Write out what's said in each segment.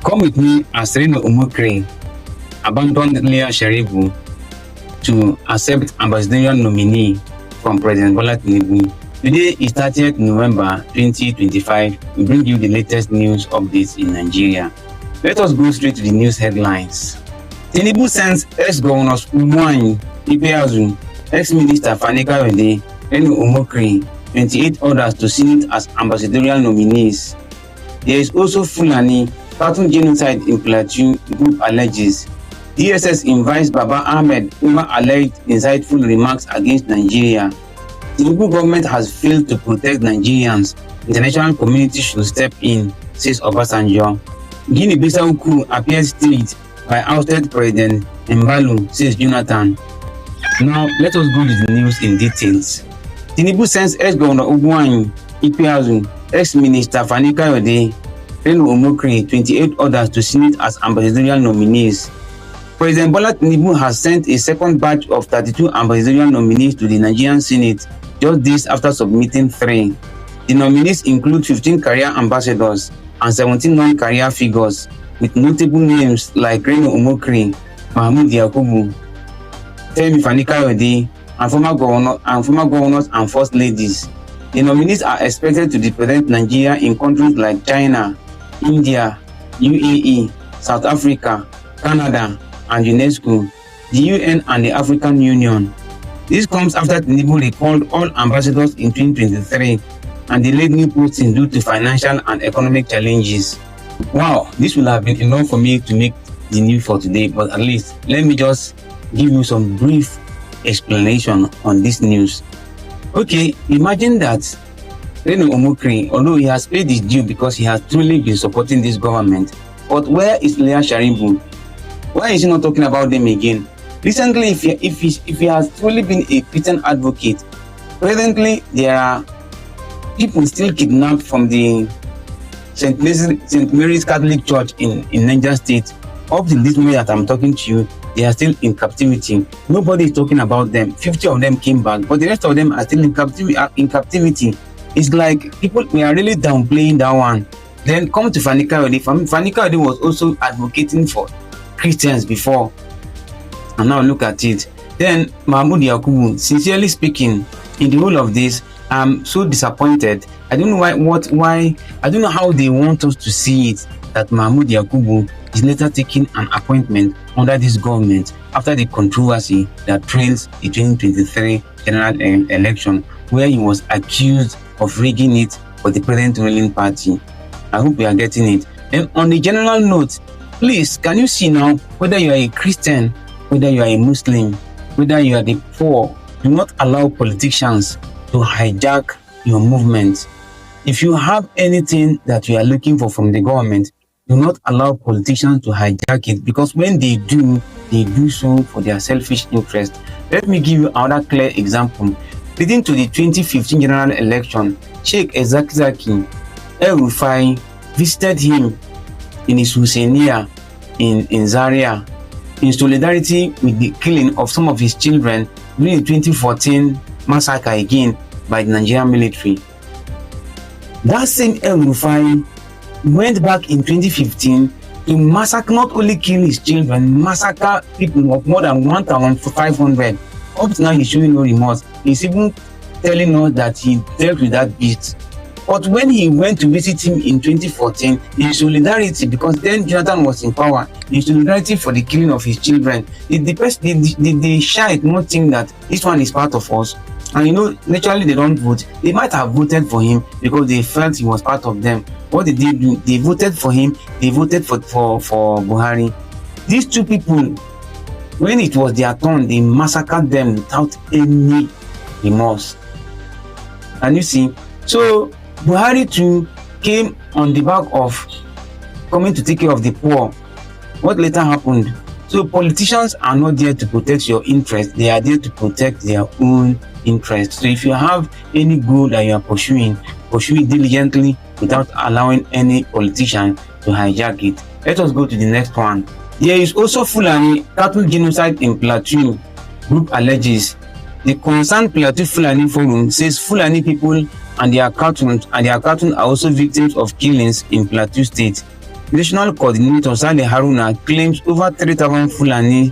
Come with me as Reno Omokri abandoned Leah Sharibu to accept ambassadorial nominee from President Tinubu. Today is 30th November 2025. We bring you the latest news updates in Nigeria. Let us go straight to the news headlines. Tinubu sends ex-governors Fulani, Ipeazu, ex-minister Fani-Kayode, Reno Omokri, 28 others to Senate as ambassadorial nominees. There is also Fulani, cattle genocide in Plateau, group alleges. DSS invites Baba-Ahmed over alleged inciteful remarks against Nigeria. The Tinubu government has failed to protect Nigerians. International community should step in, says Obasanjo. Guinea-Bissau coup appears staged by ousted President Embaló, says Jonathan. Now, let us go to the news in details. Tinubu sends ex-governor Fulani, Ipeazu, ex-minister Fani-Kayode, Reno Omokri, 28 others to Senate as ambassadorial nominees. President Tinubu has sent a second batch of 32 ambassadorial nominees to the Nigerian Senate just days after submitting 3. The nominees include 15 career ambassadors and 17 non-career figures, with notable names like Reno Omokri, Mahmoud Yakubu, Femi Fani-Kayode, and former governors and first ladies. The nominees are expected to represent Nigeria in countries like China, India, UAE, South Africa, Canada, and UNESCO, the UN, and the African Union. This comes after Tinubu recalled all ambassadors in 2023 and delayed new postings due to financial and economic challenges. Wow, this will have been enough for me to make the news for today, but at least let me just give you some brief explanation on this news. Okay, imagine that Reno Omokri, although he has paid his due because he has truly been supporting this government, but where is Leah Sharibu? Why is he not talking about them again? Recently, if he has truly been a Christian advocate, presently there are people still kidnapped from the St. Mary's Catholic Church in Niger State. Up to this moment that I'm talking to you, they are still in captivity. Nobody is talking about them. 50 of them came back, but the rest of them are still in captivity. It's like people, we are really downplaying that one. Then come to Fani-Kayode. Fani-Kayode was also advocating for Christians before, and now look at it. Then Mahmoud Yakubu, sincerely speaking, in the whole of this, I'm so disappointed. I don't know why I don't know how they want us to see it that Mahmoud Yakubu is later taking an appointment under this government after the controversy that trails the 2023 general election, where he was accused of rigging it for the present ruling party. I hope we are getting it. And on the general note, please, can you see now whether you are a Christian, whether you are a Muslim, whether you are the poor, do not allow politicians to hijack your movement. If you have anything that you are looking for from the government, do not allow politicians to hijack it, because when they do so for their selfish interest. Let me give you another clear example. Leading to the 2015 general election, Sheikh Ezaki El-Rufai visited him in his Husseinia in Zaria in solidarity with the killing of some of his children during the 2014 massacre again by the Nigerian military. That same El-Rufai went back in 2015 to massacre, not only kill his children, massacre people of more than 1,500. Up to now, he's showing no remorse. He's even telling us that he dealt with that beast. But when he went to visit him in 2014, in solidarity, because then Jonathan was in power, in solidarity for the killing of his children, the Shia not think that this one is part of us. And you know, naturally they don't vote. They might have voted for him because they felt he was part of them. What did they do? They voted for him. They voted for Buhari. These two people, when it was their turn, they massacred them without any remorse. And you see, so Buhari too came on the back of coming to take care of the poor. What later happened? So politicians are not there to protect your interest. They are there to protect their own interest. So if you have any goal that you are pursuing, pursue it diligently without allowing any politician to hijack it. Let us go to the next one. There is also Fulani, cattle genocide in Plateau, group alleges. The concerned Plateau Fulani Forum says Fulani people and their cattle are also victims of killings in Plateau State. National Coordinator Sale Haruna claims over 3,000 Fulani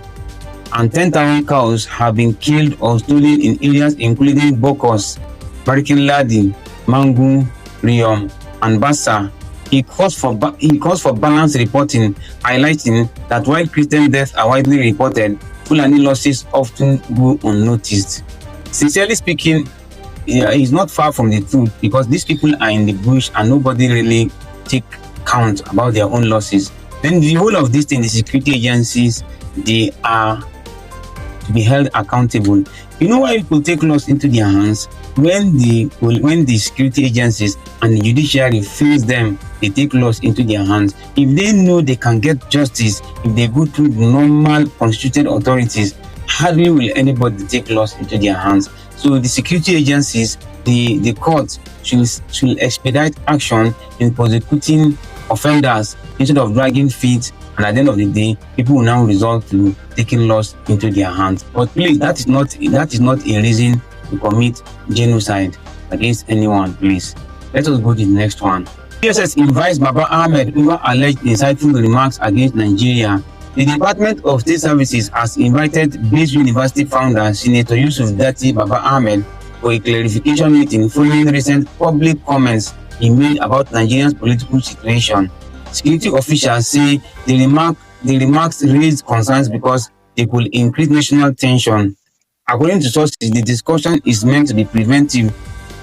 and 10,000 cows have been killed or stolen in areas including Bokos, Barikin Ladi, Mangu, Riom, and Bassa. He calls for balanced reporting, highlighting that while Christian deaths are widely reported, Fulani losses often go unnoticed. Sincerely speaking, he's not far from the truth, because these people are in the bush and nobody really take count about their own losses. Then the whole of this thing, the security agencies, they are to be held accountable. You know why people take laws into their hands? When the security agencies and the judiciary face them, they take laws into their hands. If they know they can get justice, if they go through normal constituted authorities, hardly will anybody take laws into their hands. So the security agencies, the courts should expedite action in prosecuting offenders instead of dragging feet, and at the end of the day, people will now resort to taking laws into their hands. But please, that is not a reason to commit genocide against anyone. Please, let us go to the next one. DSS invites Baba-Ahmed over alleged inciteful remarks against Nigeria. The Department of State Services has invited Base University founder Senator Yusuf Datti Baba-Ahmed for a clarification meeting following recent public comments he made about Nigeria's political situation. Security officials say the remarks raised concerns because they could increase national tension. According to sources, the discussion is meant to be preventive,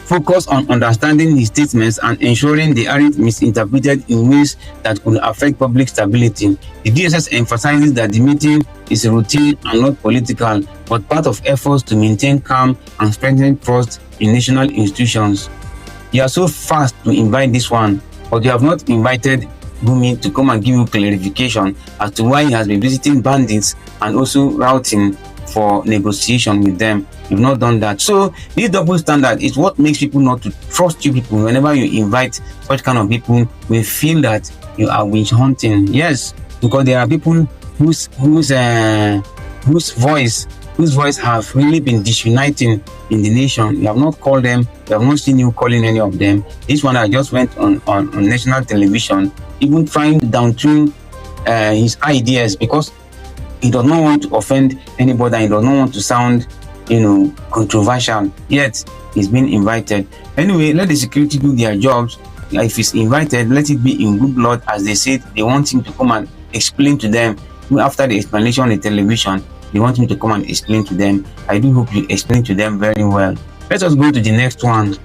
focus on understanding his statements and ensuring they aren't misinterpreted in ways that could affect public stability. The DSS emphasizes that the meeting is routine and not political, but part of efforts to maintain calm and strengthen trust in national institutions. You are so fast to invite this one, but you have not invited Gumi to come and give you clarification as to why he has been visiting bandits and also routing for negotiation with them. You've not done that. So this double standard is what makes people not to trust you people. Whenever you invite such kind of people, we feel that you are witch hunting. Yes, because there are people whose voice have really been disuniting in the nation. You have not called them, you have not seen you calling any of them. This one I just went on national television, even trying to down-tune his ideas, because he does not want to offend anybody, and he does not want to sound, controversial. Yet he's been invited. Anyway, let the security do their jobs. If he's invited, let it be in good blood, as they said. They want him to come and explain to them. After the explanation on the television, they want him to come and explain to them. I do hope you explain to them very well. Let us go to the next one.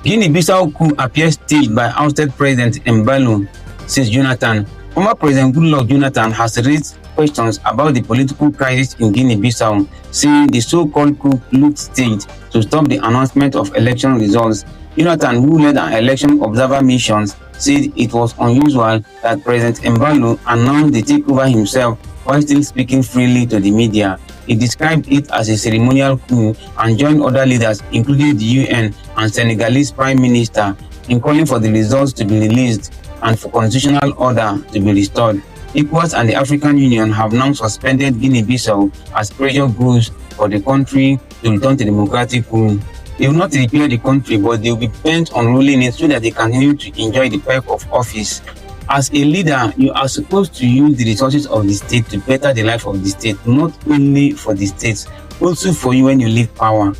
Guinea-Bissau coup appears staged by ousted President Embaló, says Jonathan. Former President Goodluck Jonathan has raised questions about the political crisis in Guinea-Bissau, saying the so-called coup looked staged to stop the announcement of election results. Jonathan, who led an election observer mission, said it was unusual that President Embaló announced the takeover himself while still speaking freely to the media. He described it as a ceremonial coup and joined other leaders, including the UN and Senegalese Prime Minister, in calling for the results to be released and for constitutional order to be restored. ECOWAS and the African Union have now suspended Guinea-Bissau as pressure grows for the country to return to democratic rule. They will not repair the country, but they will be bent on ruling it so that they continue to enjoy the perk of office. As a leader, you are supposed to use the resources of the state to better the life of the state, not only for the states, also for you when you leave power.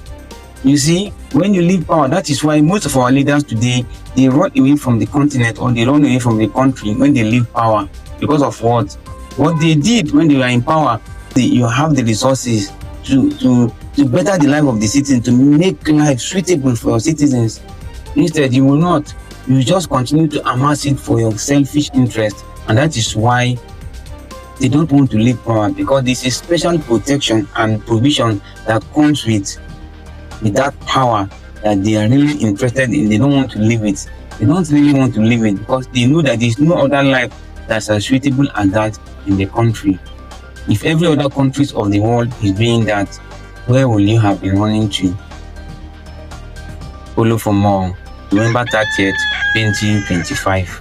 You see, when you leave power, that is why most of our leaders today, they run away from the continent, or they run away from the country when they leave power. Because of what? What they did when they were in power. You have the resources to better the life of the citizens, to make life suitable for your citizens. Instead, you will not. You just continue to amass it for your selfish interest. And that is why they don't want to leave power, because there's a special protection and provision that comes with that power that they are really interested in. They don't want to leave it. They don't really want to leave it because they know that there's no other life that's as suitable as that in the country. If every other countries of the world is doing that, where will you have been running to? Follow for more. November 30th, 2025.